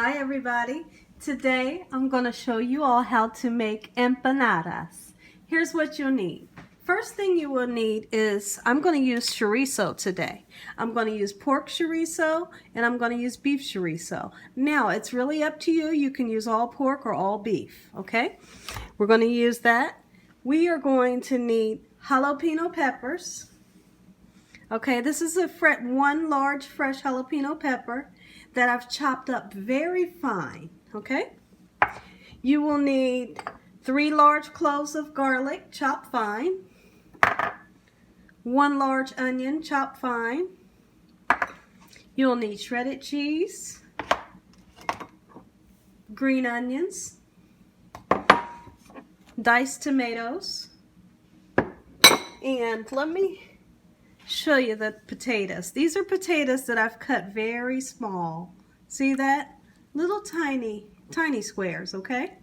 Hi everybody. Today I'm going to show you all how to make empanadas. Here's what you'll need. First thing you will need is, I'm going to use chorizo today. I'm going to use pork chorizo and I'm going to use beef chorizo. Now it's really up to you. You can use all pork or all beef, okay? We're going to use that. We are going to need jalapeno peppers. Okay, this is one large fresh jalapeno pepper that I've chopped up very fine, okay? You will need 3 large cloves of garlic chopped fine, 1 large onion chopped fine. You'll need shredded cheese, green onions, diced tomatoes, and let me show you the potatoes. These are potatoes that I've cut very small. See that? Little tiny squares, okay?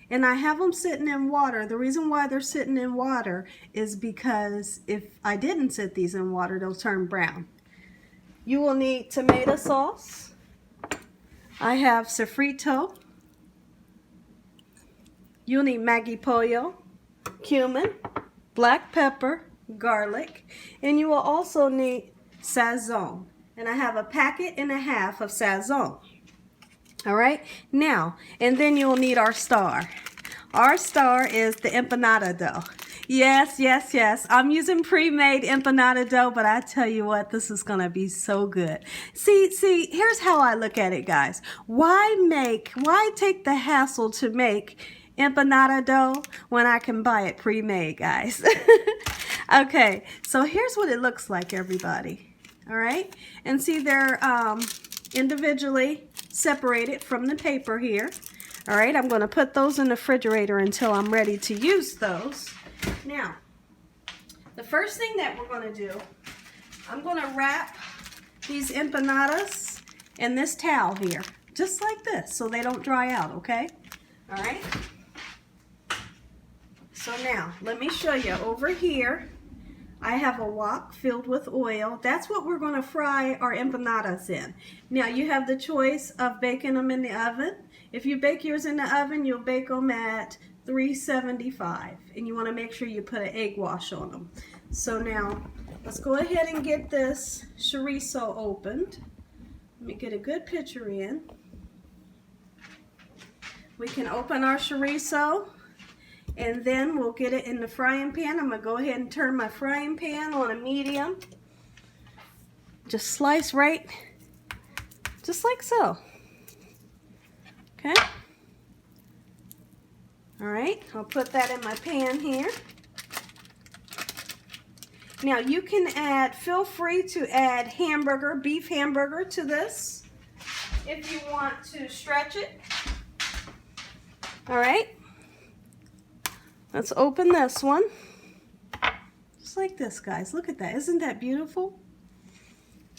And I have them sitting in water. The reason why they're sitting in water is because if I didn't sit these in water, they'll turn brown. You will need tomato sauce. I have sofrito. You'll need Maggie pollo, cumin, black pepper, garlic, and you will also need Sazon. And I have a packet and a half of Sazon. All right, now, and then you'll need our star. Our star is the empanada dough. Yes, yes, yes. I'm using pre-made empanada dough, but I tell you what, this is gonna be so good. See, here's how I look at it, guys. Why take the hassle to make empanada dough when I can buy it pre-made, guys? Okay, so here's what it looks like, everybody. All right, and see they're individually separated from the paper here. All right, I'm going to put those in the refrigerator until I'm ready to use those. Now, the first thing that we're going to do, I'm going to wrap these empanadas in this towel here, just like this, so they don't dry out, okay? All right. So now, let me show you over here. I have a wok filled with oil. That's what we're going to fry our empanadas in. Now, you have the choice of baking them in the oven. If you bake yours in the oven, you'll bake them at 375. And you want to make sure you put an egg wash on them. So now, let's go ahead and get this chorizo opened. Let me get a good picture in. We can open our chorizo. And then we'll get it in the frying pan. I'm going to go ahead and turn my frying pan on a medium. Just slice right, just like so. Okay. All right, I'll put that in my pan here. Now you can feel free to add beef hamburger to this if you want to stretch it. All right. Let's open this one. Just like this, guys. Look at that. Isn't that beautiful?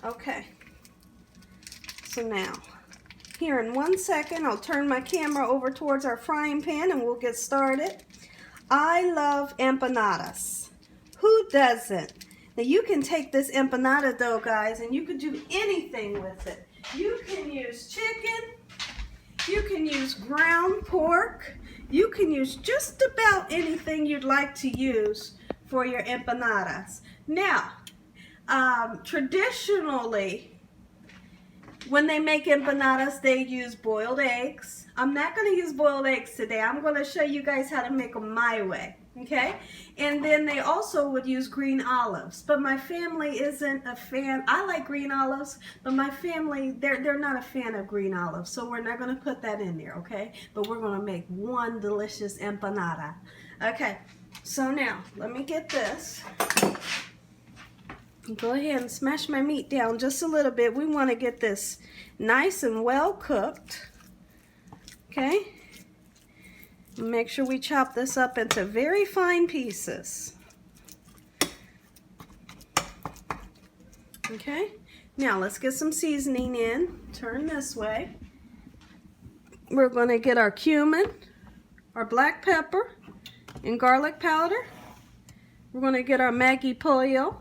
Okay. So now, here in 1 second, I'll turn my camera over towards our frying pan and we'll get started. I love empanadas. Who doesn't? Now you can take this empanada dough, guys, and you can do anything with it. You can use chicken. You can use ground pork. You can use just about anything you'd like to use for your empanadas. Now, traditionally, when they make empanadas, they use boiled eggs. I'm not going to use boiled eggs today. I'm going to show you guys how to make them my way, okay? And then they also would use green olives, but my family isn't a fan. I like green olives, but my family, they're not a fan of green olives, so we're not going to put that in there, okay? But we're going to make one delicious empanada. Okay, so now, let me get this. Go ahead and smash my meat down just a little bit. We want to get this nice and well cooked. Okay. Make sure we chop this up into very fine pieces. Okay. Now let's get some seasoning in. Turn this way. We're going to get our cumin, our black pepper, and garlic powder. We're going to get our Maggie pollo.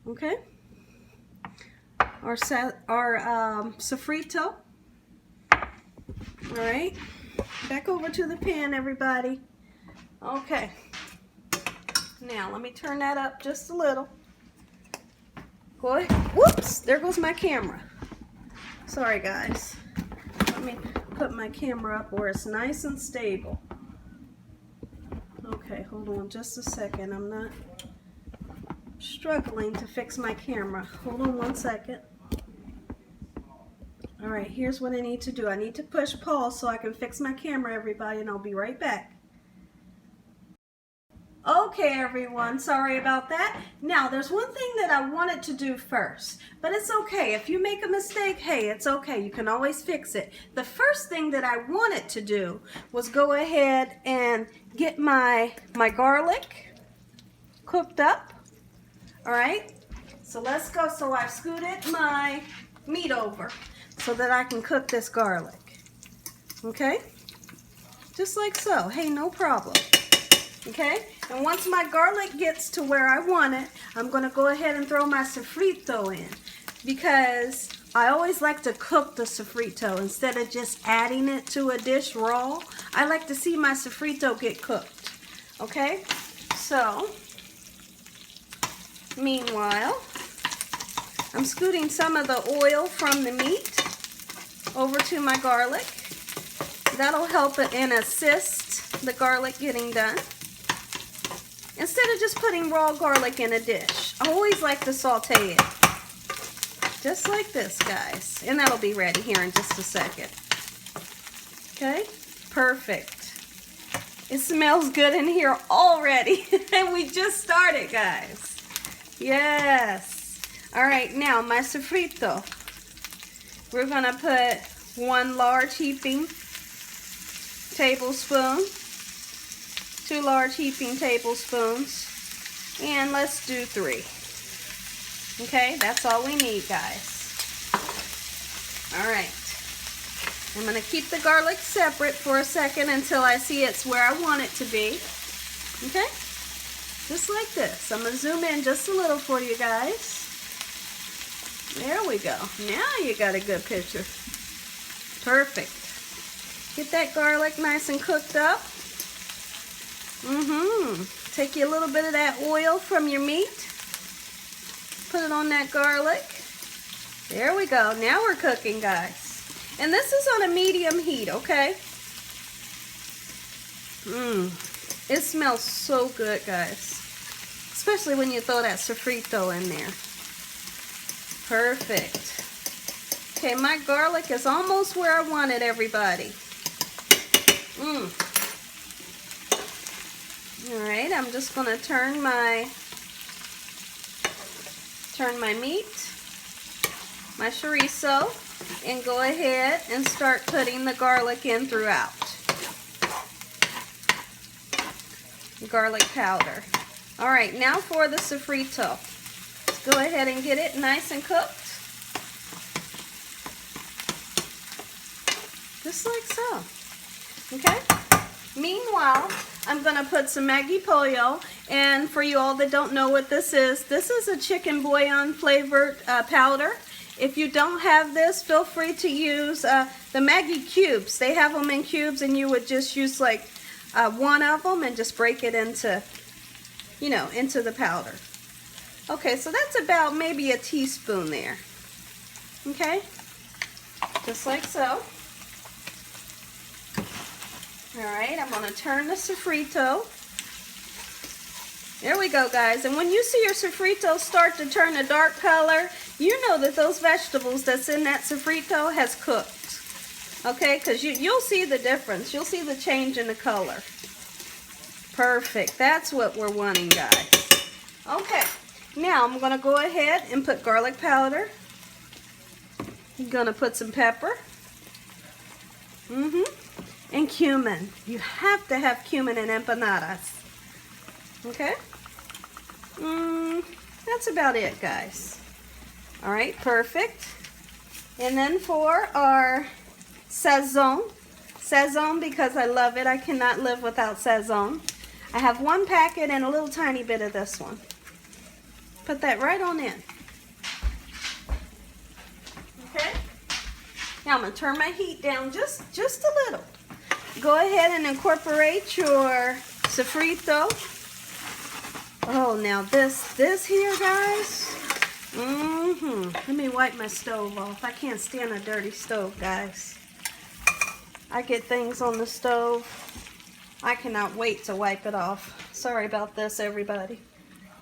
Okay. Our sofrito. All right, back over to the pan, everybody. Okay, now let me turn that up just a little. Go ahead. Whoops, there goes my camera. Sorry, guys. Let me put my camera up where it's nice and stable. Okay, hold on just a second. I'm not struggling to fix my camera. Hold on one second. All right, here's what I need to do. I need to push pause so I can fix my camera, everybody, and I'll be right back. Okay, everyone, sorry about that. Now, there's one thing that I wanted to do first, but it's okay. If you make a mistake, hey, it's okay. You can always fix it. The first thing that I wanted to do was go ahead and get my garlic cooked up. All right, so let's go. So I've scooted my meat over so that I can cook this garlic. Okay, just like so. Hey, no problem. Okay, and once my garlic gets to where I want it, I'm going to go ahead and throw my sofrito in, because I always like to cook the sofrito instead of just adding it to a dish raw. I like to see my sofrito get cooked. Okay, so meanwhile, I'm scooting some of the oil from the meat over to my garlic. That'll help it and assist the garlic getting done. Instead of just putting raw garlic in a dish, I always like to saute it. Just like this, guys. And that'll be ready here in just a second. Okay, perfect. It smells good in here already. And we just started, guys. Yes. All right, now my sofrito. We're gonna put 1 large heaping tablespoon, 2 large heaping tablespoons, and let's do 3. Okay, that's all we need, guys. All right, I'm gonna keep the garlic separate for a second until I see it's where I want it to be. Okay, just like this. I'm gonna zoom in just a little for you guys. There we go. Now you got a good picture. Perfect. Get that garlic nice and cooked up. Take you a little bit of that oil from your meat. Put it on that garlic. There we go. Now we're cooking, guys. And this is on a medium heat, okay? It smells so good, guys. Especially when you throw that sofrito in there. Perfect. Okay, my garlic is almost where I want it, everybody. Alright, I'm just going to turn my meat, my chorizo, and go ahead and start putting the garlic in throughout. Garlic powder. Alright, now for the sofrito. Let's go ahead and get it nice and cooked. Just like so. Okay? Meanwhile, I'm going to put some Maggie pollo, and for you all that don't know what this is a chicken bouillon flavored powder. If you don't have this, feel free to use the Maggie cubes. They have them in cubes, and you would just use like 1 of them and just break it into, into the powder. Okay, so that's about maybe a teaspoon there. Okay? Just like so. Alright, I'm going to turn the sofrito. There we go, guys. And when you see your sofrito start to turn a dark color, you know that those vegetables that's in that sofrito has cooked. Okay, because you'll see the difference. You'll see the change in the color. Perfect. That's what we're wanting, guys. Okay, now I'm going to go ahead and put garlic powder. I'm going to put some pepper. And cumin. You have to have cumin in empanadas. Okay? That's about it, guys. Alright, perfect. And then for our Sazon. Sazon, because I love it. I cannot live without Sazon. I have 1 packet and a little tiny bit of this one. Put that right on in. Okay? Now I'm going to turn my heat down just a little. Go ahead and incorporate your sofrito. Oh, now this here, guys. Let me wipe my stove off. I can't stand a dirty stove, guys. I get things on the stove. I cannot wait to wipe it off. Sorry about this, everybody.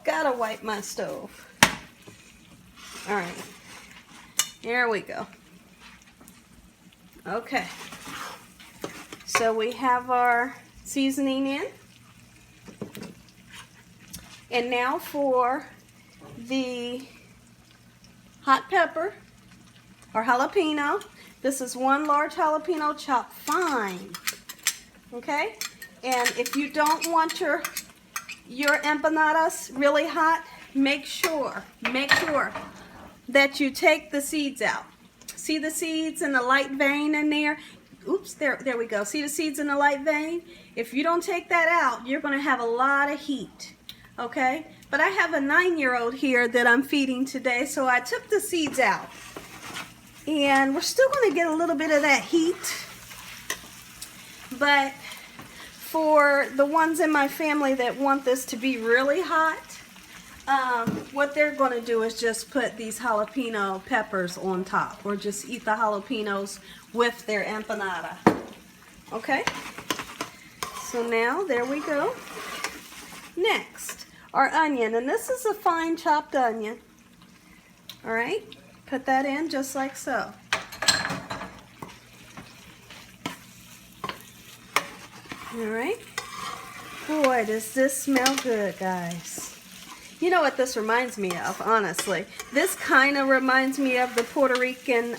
Gotta wipe my stove. All right. Here we go. Okay. So we have our seasoning in. And now for the hot pepper or jalapeno. This is one large jalapeno chopped fine. Okay? And if you don't want your empanadas really hot, make sure that you take the seeds out. See the seeds in the light vein in there? Oops, there we go. See the seeds in the light vein? If you don't take that out, you're going to have a lot of heat. Okay? But I have a 9-year-old here that I'm feeding today, so I took the seeds out. And we're still going to get a little bit of that heat. But for the ones in my family that want this to be really hot, what they're going to do is just put these jalapeno peppers on top, or just eat the jalapenos with their empanada. Okay? So now, there we go. Next, our onion, and this is a fine chopped onion. All right? Put that in just like so. All right? Boy, does this smell good, guys. You know what this reminds me of, honestly? This kind of reminds me of the Puerto Rican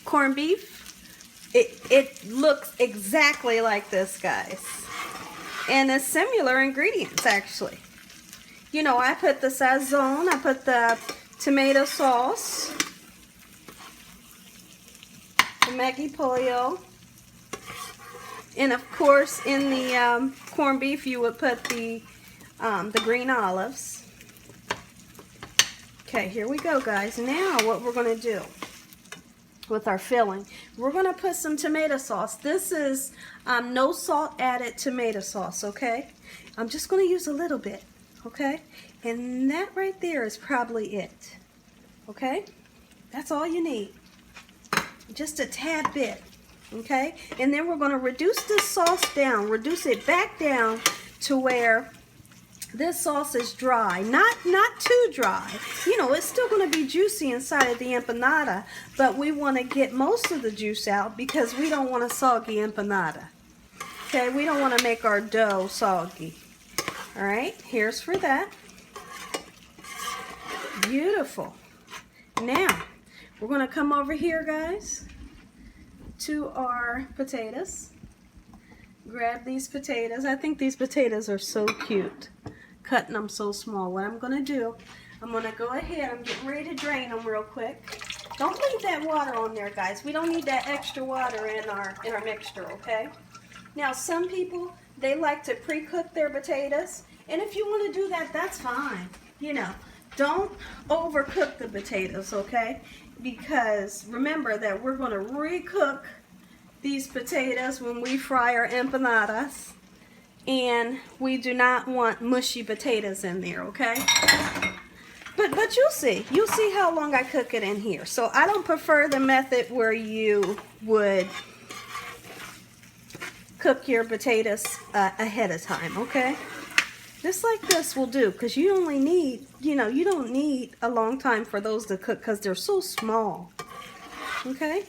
corned beef. It looks exactly like this, guys. And it's similar ingredients, actually. You know, I put the Sazon, I put the tomato sauce, the Maggie pollo, and of course in the corned beef you would put the green olives. Okay, here we go, guys. Now what we're going to do with our filling, we're going to put some tomato sauce. This is no salt added tomato sauce, okay? I'm just going to use a little bit, okay? And that right there is probably it, okay? That's all you need. Just a tad bit, okay? And then we're going to reduce this sauce down, reduce it back down to where this sauce is dry, not too dry. You know, it's still going to be juicy inside of the empanada, but we want to get most of the juice out because we don't want a soggy empanada. Okay, we don't want to make our dough soggy. All right, here's for that. Beautiful. Now, we're going to come over here, guys, to our potatoes. Grab these potatoes. I think these potatoes are so cute. Cutting them so small. What I'm going to do, I'm going to go ahead. I'm getting ready to drain them real quick. Don't leave that water on there, guys. We don't need that extra water in our mixture, okay? Now, some people, they like to pre-cook their potatoes. And if you want to do that, that's fine. You know, don't overcook the potatoes, okay? Because remember that we're going to recook these potatoes when we fry our empanadas. And we do not want mushy potatoes in there, okay? But you'll see how long I cook it in here. So I don't prefer the method where you would cook your potatoes ahead of time, okay? Just like this will do, because you only need, you know, you don't need a long time for those to cook because they're so small, okay?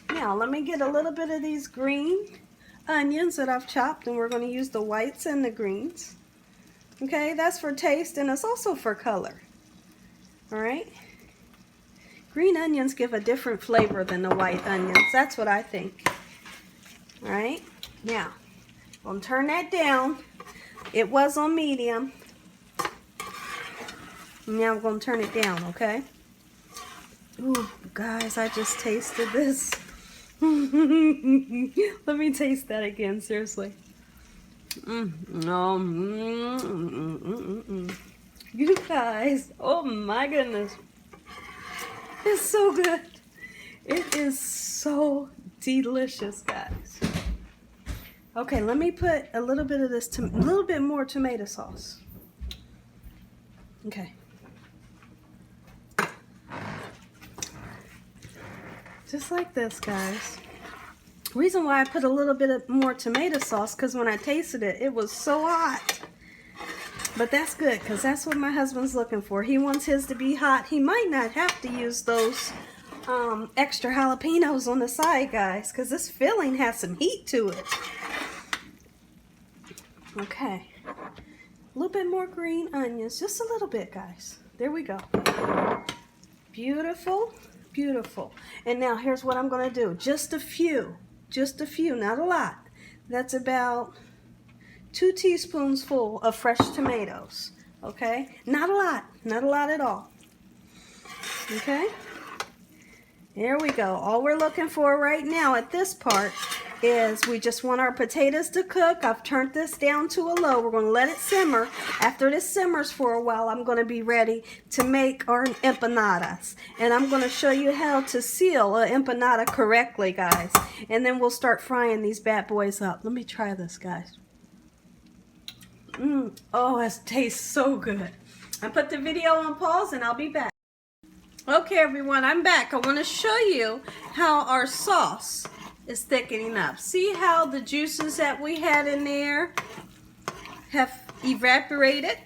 Now let me get a little bit of these green onions that I've chopped, and we're going to use the whites and the greens. Okay, that's for taste, and it's also for color. Alright, green onions give a different flavor than the white onions. That's what I think. Alright, now I'm going to turn that down. It was on medium. Now I'm going to turn it down, okay? Ooh, guys, I just tasted this. Let me taste that again, seriously. You guys, oh my goodness. It's so good. It is so delicious, guys. Okay, let me put a little bit of this, a little bit more tomato sauce. Okay. Just like this, guys. Reason why I put a little bit of more tomato sauce, because when I tasted it, it was so hot. But that's good, because that's what my husband's looking for. He wants his to be hot. He might not have to use those extra jalapenos on the side, guys, because this filling has some heat to it. Okay. A little bit more green onions, just a little bit, guys. There we go. Beautiful, beautiful. And now here's what I'm going to do. Just a few, not a lot. That's about 2 teaspoons full of fresh tomatoes. Okay? Not a lot at all. Okay? There we go. All we're looking for right now at this part is we just want our potatoes to cook. I've turned this down to a low. We're going to let it simmer. After this simmers for a while, I'm going to be ready to make our empanadas. And I'm going to show you how to seal an empanada correctly, guys. And then we'll start frying these bad boys up. Let me try this, guys. Oh, it tastes so good. I put the video on pause and I'll be back. Okay, everyone, I'm back. I want to show you how our sauce is thickening up. See how the juices that we had in there have evaporated?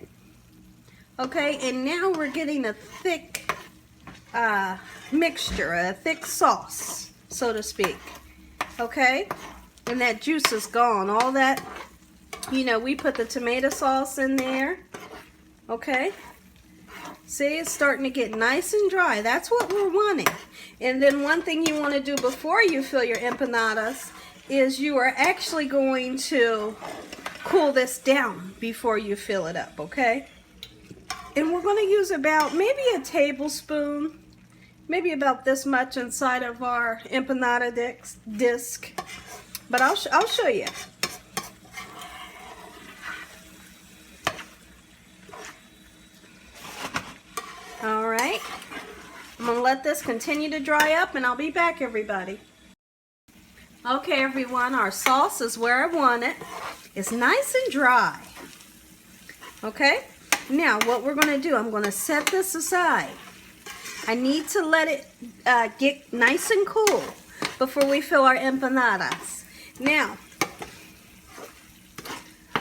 Okay, and now we're getting a thick mixture, a thick sauce, so to speak. Okay, and that juice is gone. All that, you know, we put the tomato sauce in there. Okay. See, it's starting to get nice and dry. That's what we're wanting. And then one thing you want to do before you fill your empanadas is you are actually going to cool this down before you fill it up, okay? And we're going to use about maybe a tablespoon, maybe about this much inside of our empanada disc. But I'll show you. All right, I'm gonna let this continue to dry up and I'll be back, everybody. Okay, everyone, our sauce is where I want it. It's nice and dry. Okay, now what we're gonna do, I'm gonna set this aside. I need to let it get nice and cool before we fill our empanadas. Now,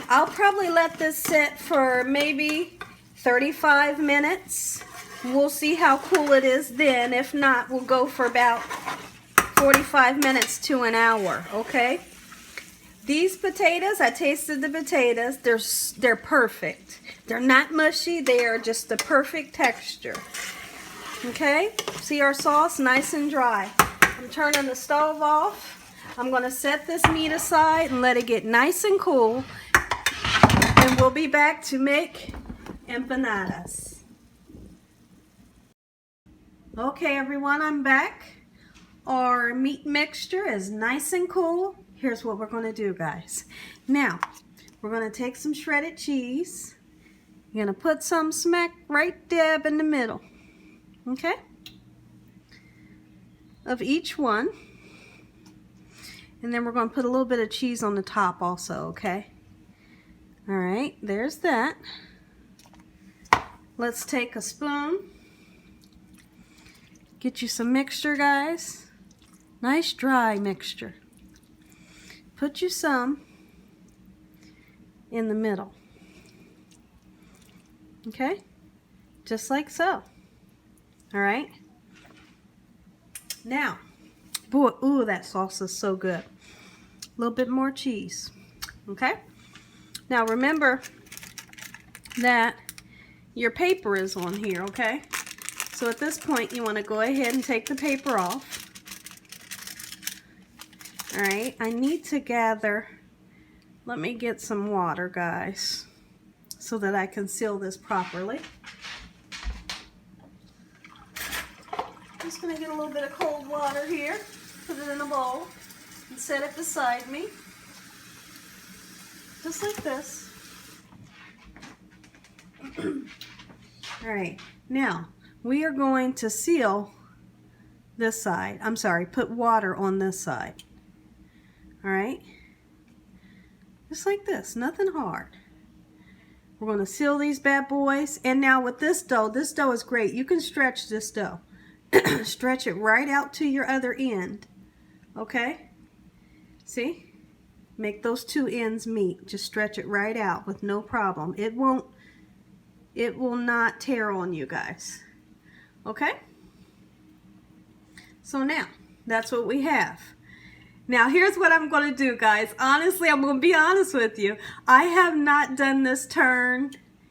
I'll probably let this sit for maybe 35 minutes. We'll see how cool it is then. If not, we'll go for about 45 minutes to an hour, okay? These potatoes, I tasted the potatoes. They're perfect. They're not mushy. They are just the perfect texture. Okay? See our sauce? Nice and dry. I'm turning the stove off. I'm going to set this meat aside and let it get nice and cool. And we'll be back to make empanadas. Okay, everyone, I'm back. Our meat mixture is nice and cool. Here's what we're going to do, guys. Now, we're going to take some shredded cheese. You're going to put some smack right dab in the middle. Okay? Of each one. And then we're going to put a little bit of cheese on the top also, okay? All right, there's that. Let's take a spoon. Get you some mixture, guys. Nice dry mixture. Put you some in the middle. Okay? Just like so. All right? Now, boy, ooh, that sauce is so good. A little bit more cheese. Okay? Now remember that your paper is on here, okay? So at this point, you want to go ahead and take the paper off. All right, I need to gather, let me get some water, guys, so that I can seal this properly. I'm just going to get a little bit of cold water here, put it in a bowl, and set it beside me. Just like this. All right, now we are going to seal this side. I'm sorry, put water on this side. All right? Just like this, nothing hard. We're going to seal these bad boys. And now with this dough is great. You can stretch this dough. Stretch it right out to your other end. Okay? See? Make those two ends meet. Just stretch it right out with no problem. It will not tear on you guys. Okay? So now, that's what we have. Now here's what I'm going to do, guys. Honestly, I'm going to be honest with you. I have not done this turn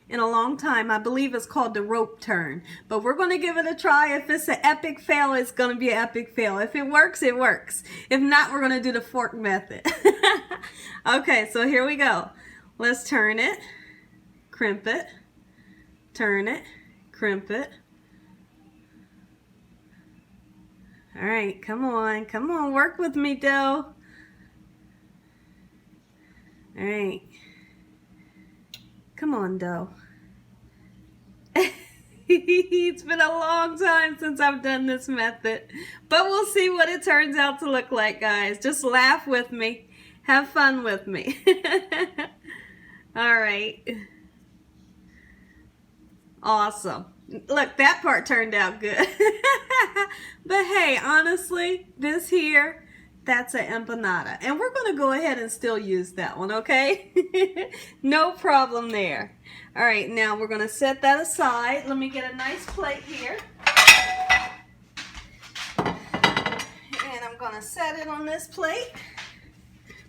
in a long time. I believe it's called the rope turn. But we're going to give it a try. If it's an epic fail, it's going to be an epic fail. If it works, it works. If not, we're going to do the fork method. Okay, so here we go. Let's turn it, crimp it, turn it, crimp it. All right, come on, work with me, dough. All right, come on, dough. It's been a long time since I've done this method, but we'll see what it turns out to look like, guys. Just laugh with me, have fun with me. All right, awesome. Look, that part turned out good. But hey, honestly, this here, that's an empanada. And we're going to go ahead and still use that one, okay? No problem there. All right, now we're going to set that aside. Let me get a nice plate here. And I'm going to set it on this plate.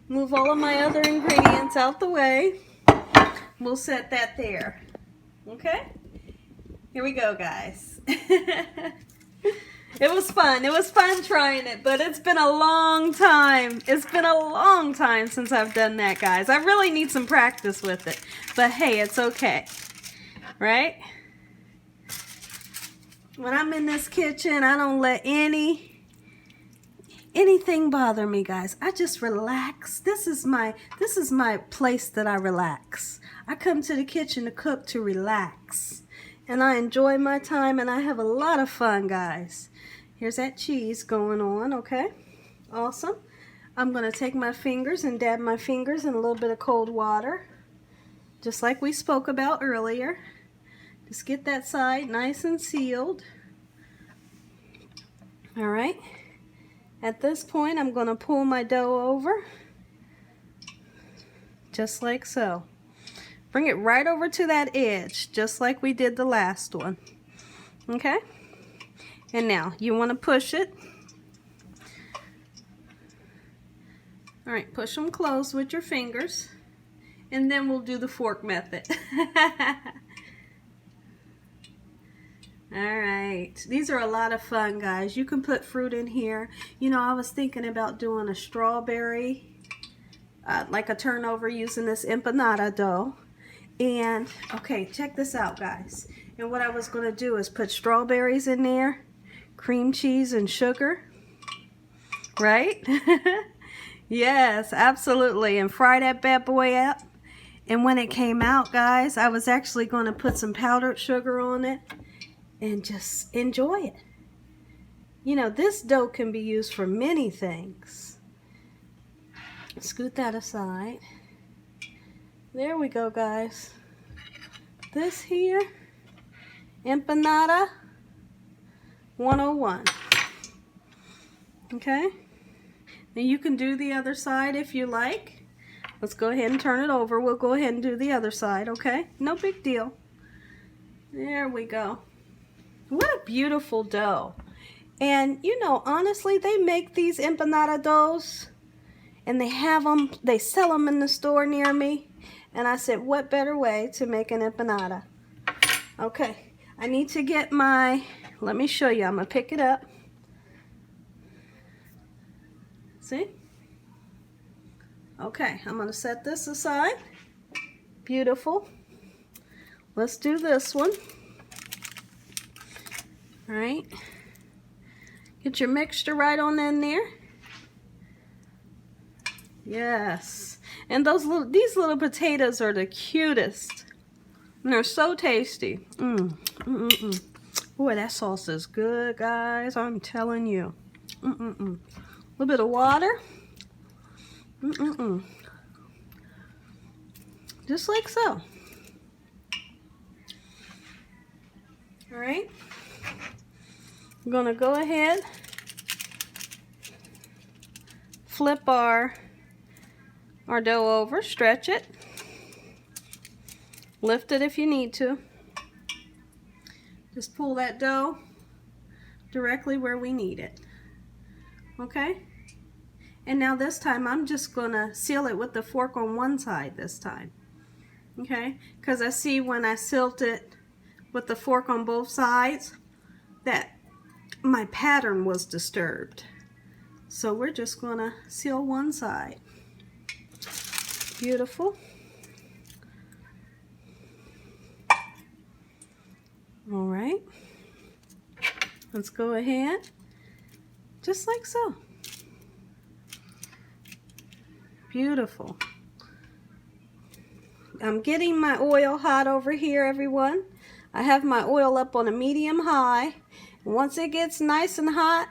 Move all of my other ingredients out the way. We'll set that there. Okay? Here we go, guys. It was fun. It was fun trying it, but it's been a long time. It's been a long time since I've done that, guys. I really need some practice with it. But hey, it's okay. Right? When I'm in this kitchen, I don't let anything bother me, guys. I just relax. This is my place that I relax. I come to the kitchen to cook to relax. And I enjoy my time and I have a lot of fun, guys. Here's that cheese going on, okay? Awesome. I'm going to take my fingers and dab my fingers in a little bit of cold water. Just like we spoke about earlier. Just get that side nice and sealed. All right. At this point, I'm going to pull my dough over. Just like so. Bring it right over to that edge, just like we did the last one. Okay? And now, you want to push it. All right, push them close with your fingers. And then we'll do the fork method. All right. These are a lot of fun, guys. You can put fruit in here. You know, I was thinking about doing a strawberry, like a turnover using this empanada dough. And, okay, check this out, guys. And what I was going to do is put strawberries in there, cream cheese and sugar. Right? Yes, absolutely. And fry that bad boy up. And when it came out, guys, I was actually going to put some powdered sugar on it and just enjoy it. You know, this dough can be used for many things. Scoot that aside. There we go, guys. This here, Empanada 101. Okay? Now you can do the other side if you like. Let's go ahead and turn it over. We'll go ahead and do the other side, okay? No big deal. There we go. What a beautiful dough. And, you know, honestly, they make these empanada doughs and they have them, they sell them in the store near me. And I said, what better way to make an empanada? Okay, I need to get my, let me show you. I'm going to pick it up. See? Okay, I'm going to set this aside. Beautiful. Let's do this one. All right. Get your mixture right on in there. Yes. And these little potatoes are the cutest. And they're so tasty. Boy, that sauce is good, guys. I'm telling you. A little bit of water. Just like so. All right. I'm gonna go ahead, flip our dough over, stretch it, lift it if you need to. Just pull that dough directly where we need it. Okay? And now this time I'm just gonna seal it with the fork on one side this time. Okay? Because I see when I sealed it with the fork on both sides that my pattern was disturbed. So we're just gonna seal one side. Beautiful. All right. Let's go ahead. Just like so. Beautiful. I'm getting my oil hot over here, everyone. I have my oil up on a medium high. Once it gets nice and hot,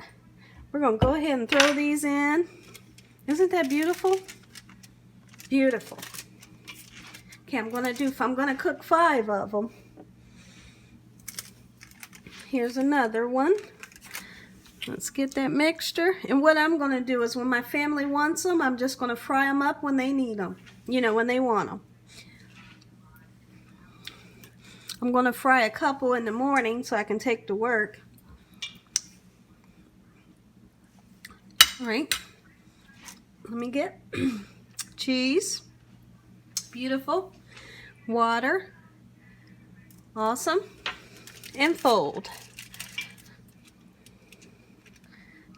we're going to go ahead and throw these in. Isn't that beautiful? Beautiful. Okay, I'm going to cook 5 of them. Here's another one. Let's get that mixture. And what I'm going to do is when my family wants them, I'm just going to fry them up when they need them. You know, when they want them. I'm going to fry a couple in the morning so I can take to work. All right. Let me get cheese. Beautiful. Water. Awesome. And fold.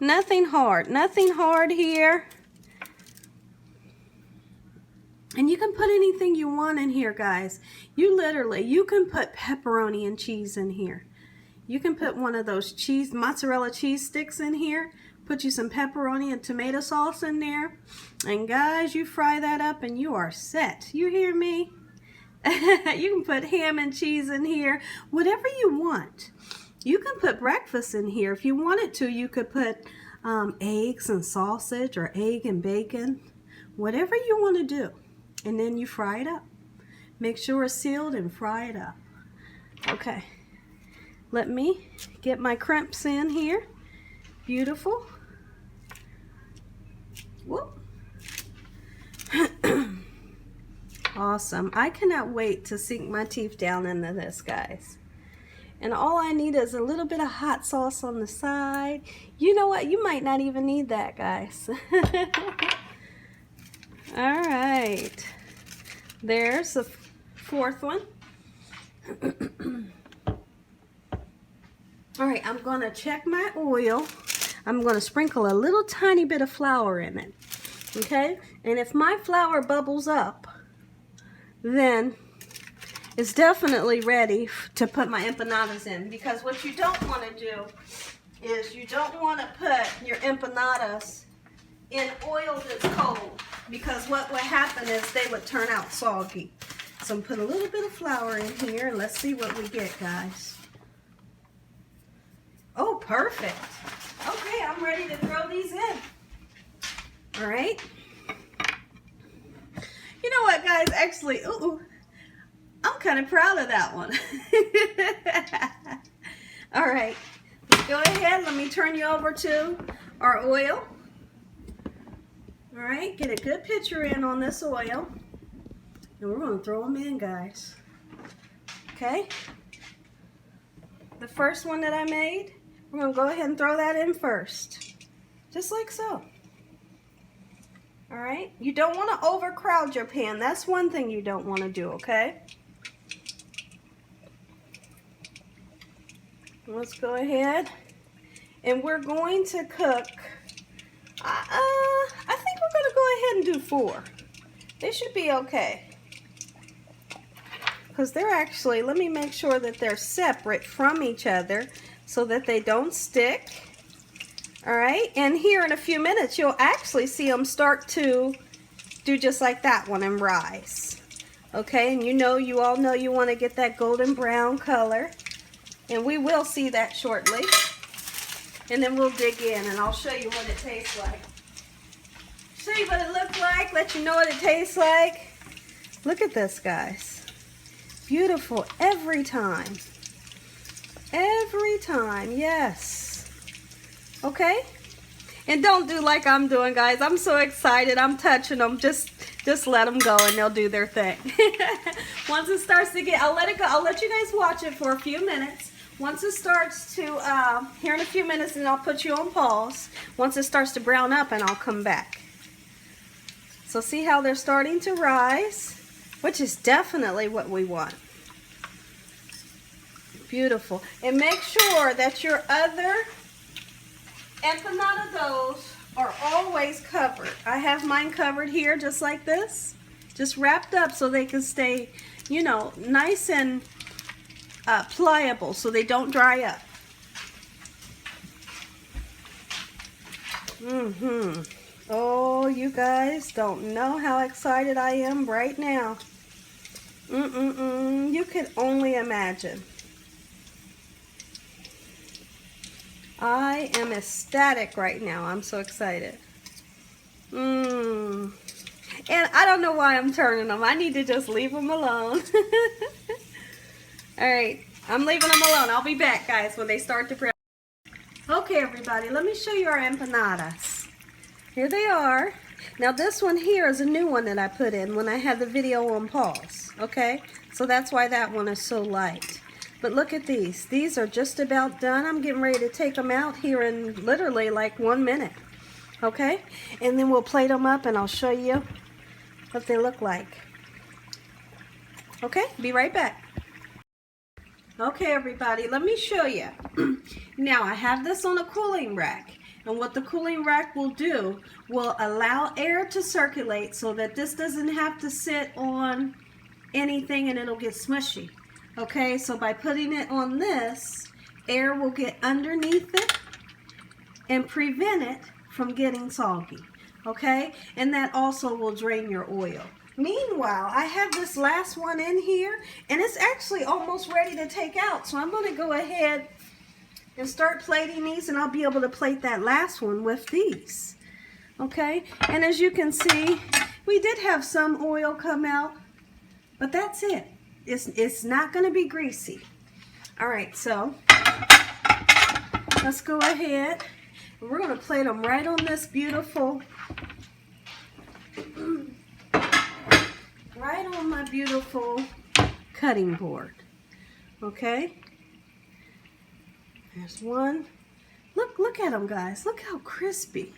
Nothing hard here. And you can put anything you want in here, guys. You can put pepperoni and cheese in here. You can put one of those mozzarella cheese sticks in here. Put you some pepperoni and tomato sauce in there. And guys, you fry that up and you are set. You hear me? You can put ham and cheese in here. Whatever you want. You can put breakfast in here. If you wanted to, you could put eggs and sausage or egg and bacon. Whatever you want to do. And then you fry it up. Make sure it's sealed and fry it up. Okay. Let me get my crimps in here. Beautiful. Whoop. Awesome. I cannot wait to sink my teeth down into this, guys. And all I need is a little bit of hot sauce on the side. You know what? You might not even need that, guys. All right. There's the 4th one. All right, I'm going to check my oil. I'm going to sprinkle a little tiny bit of flour in it. Okay? And if my flour bubbles up, then it's definitely ready to put my empanadas in. Because what you don't want to do is you don't want to put your empanadas in oil that's cold. Because what would happen is they would turn out soggy. So I'm put a little bit of flour in here and let's see what we get, guys. Oh, perfect. Okay, I'm ready to throw these in. All right. You know what, guys? Actually, I'm kind of proud of that one. All right. Let's go ahead. Let me turn you over to our oil. All right. Get a good picture in on this oil. And we're going to throw them in, guys. Okay. The first one that I made, we're going to go ahead and throw that in first. Just like so. All right. You don't want to overcrowd your pan. That's one thing you don't want to do, okay? Let's go ahead. And we're going to cook, I think we're going to go ahead and do 4. They should be okay. Because they're actually, let me make sure that they're separate from each other so that they don't stick. All right, and here in a few minutes, you'll actually see them start to do just like that one and rise. Okay, and you all know you want to get that golden brown color. And we will see that shortly. And then we'll dig in and I'll show you what it tastes like. Show you what it looks like, let you know what it tastes like. Look at this, guys. Beautiful every time. Every time, yes. Okay? And don't do like I'm doing, guys. I'm so excited. I'm touching them. Just let them go and they'll do their thing. Once it starts to get, I'll let it go. I'll let you guys watch it for a few minutes. Once it starts to, here in a few minutes, and I'll put you on pause. Once it starts to brown up, and I'll come back. So see how they're starting to rise, which is definitely what we want. Beautiful. And make sure that your other empanada doughs are always covered. I have mine covered here just like this, just wrapped up so they can stay, you know, nice and pliable so they don't dry up. Oh, you guys don't know how excited I am right now. You can only imagine. I am ecstatic right now. I'm so excited. And I don't know why I'm turning them. I need to just leave them alone. Alright, I'm leaving them alone. I'll be back, guys, when they start to brown. Okay, everybody, let me show you our empanadas. Here they are. Now, this one here is a new one that I put in when I had the video on pause. Okay, so that's why that one is so light. But look at these. These are just about done. I'm getting ready to take them out here in literally like 1 minute. Okay? And then we'll plate them up and I'll show you what they look like. Okay? Be right back. Okay, everybody. Let me show you. Now, I have this on a cooling rack. And what the cooling rack will do will allow air to circulate so that this doesn't have to sit on anything and it'll get smushy. Okay, so by putting it on this, air will get underneath it and prevent it from getting soggy. Okay, and that also will drain your oil. Meanwhile, I have this last one in here and it's actually almost ready to take out. So I'm going to go ahead and start plating these and I'll be able to plate that last one with these. Okay, and as you can see, we did have some oil come out, but that's it. It's not going to be greasy. All right, so let's go ahead. We're going to plate them right on this beautiful, right on my beautiful cutting board. Okay. There's one. Look at them, guys. Look how crispy.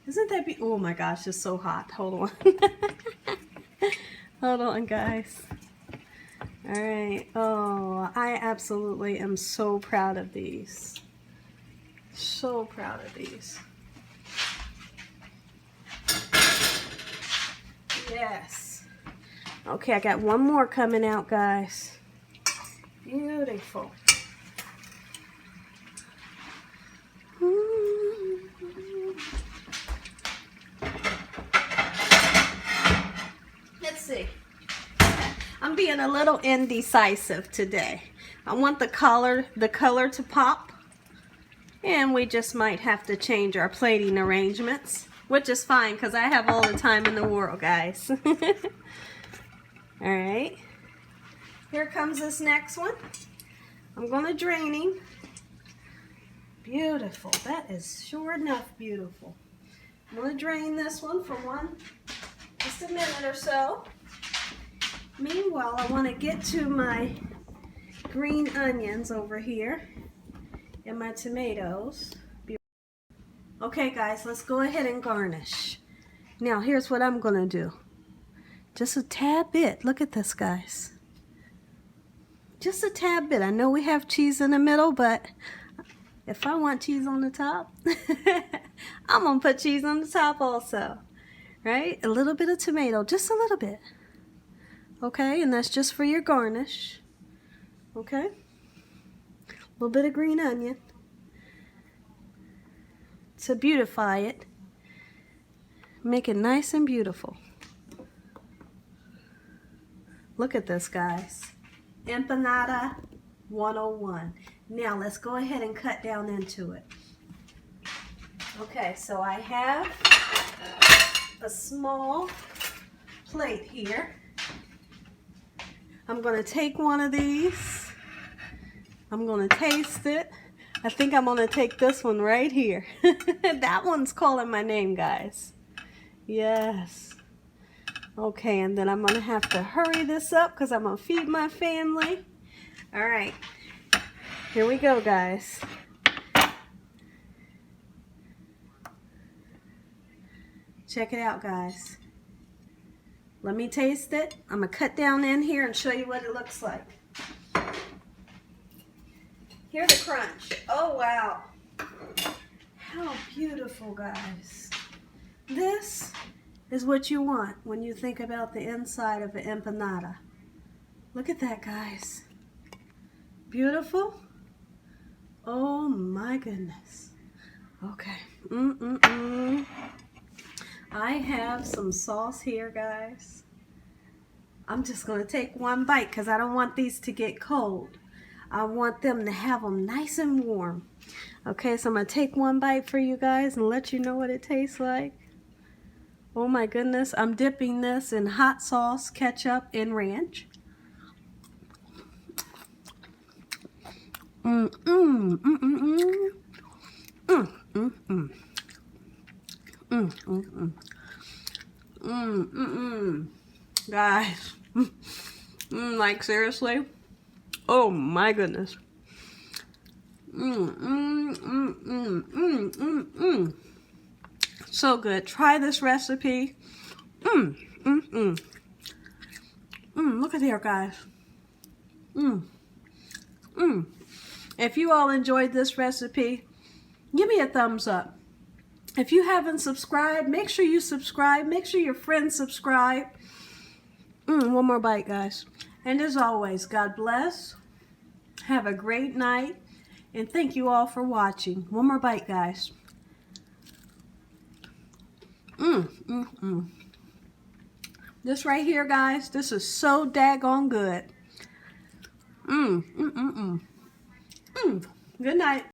Isn't that oh my gosh, it's so hot. Hold on. Hold on, guys. All right. Oh, I absolutely am so proud of these. So proud of these. Yes. Okay, I got one more coming out, guys. Beautiful. Let's see. I'm being a little indecisive today. I want the color to pop, and we just might have to change our plating arrangements, which is fine because I have all the time in the world, guys. All right, here comes this next one. I'm going to drain him. Beautiful. That is sure enough beautiful. I'm going to drain this one for just a minute or so. Meanwhile, I want to get to my green onions over here and my tomatoes. Okay, guys, let's go ahead and garnish. Now, here's what I'm going to do. Just a tad bit. Look at this, guys. Just a tad bit. I know we have cheese in the middle, but if I want cheese on the top, I'm going to put cheese on the top also. Right? A little bit of tomato. Just a little bit. Okay, and that's just for your garnish. Okay? A little bit of green onion to beautify it. Make it nice and beautiful. Look at this, guys. Empanada 101. Now let's go ahead and cut down into it. Okay, so I have a small plate here. I'm going to take one of these. I'm going to taste it. I think I'm going to take this one right here. That one's calling my name, guys. Yes. Okay, and then I'm going to have to hurry this up because I'm going to feed my family. All right. Here we go, guys. Check it out, guys. Let me taste it. I'm going to cut down in here and show you what it looks like. Hear the crunch. Oh, wow. How beautiful, guys. This is what you want when you think about the inside of an empanada. Look at that, guys. Beautiful. Oh, my goodness. Okay. I have some sauce here, guys. I'm just going to take one bite because I don't want these to get cold. I want them to have them nice and warm. Okay, so I'm going to take one bite for you guys and let you know what it tastes like. Oh my goodness, I'm dipping this in hot sauce, ketchup, and ranch. Guys, like seriously? Oh my goodness. So good. Try this recipe. Look at here, guys. If you all enjoyed this recipe, give me a thumbs up. If you haven't subscribed, make sure you subscribe. Make sure your friends subscribe. One more bite, guys. And as always, God bless. Have a great night. And thank you all for watching. One more bite, guys. This right here, guys, this is so daggone good. Good night.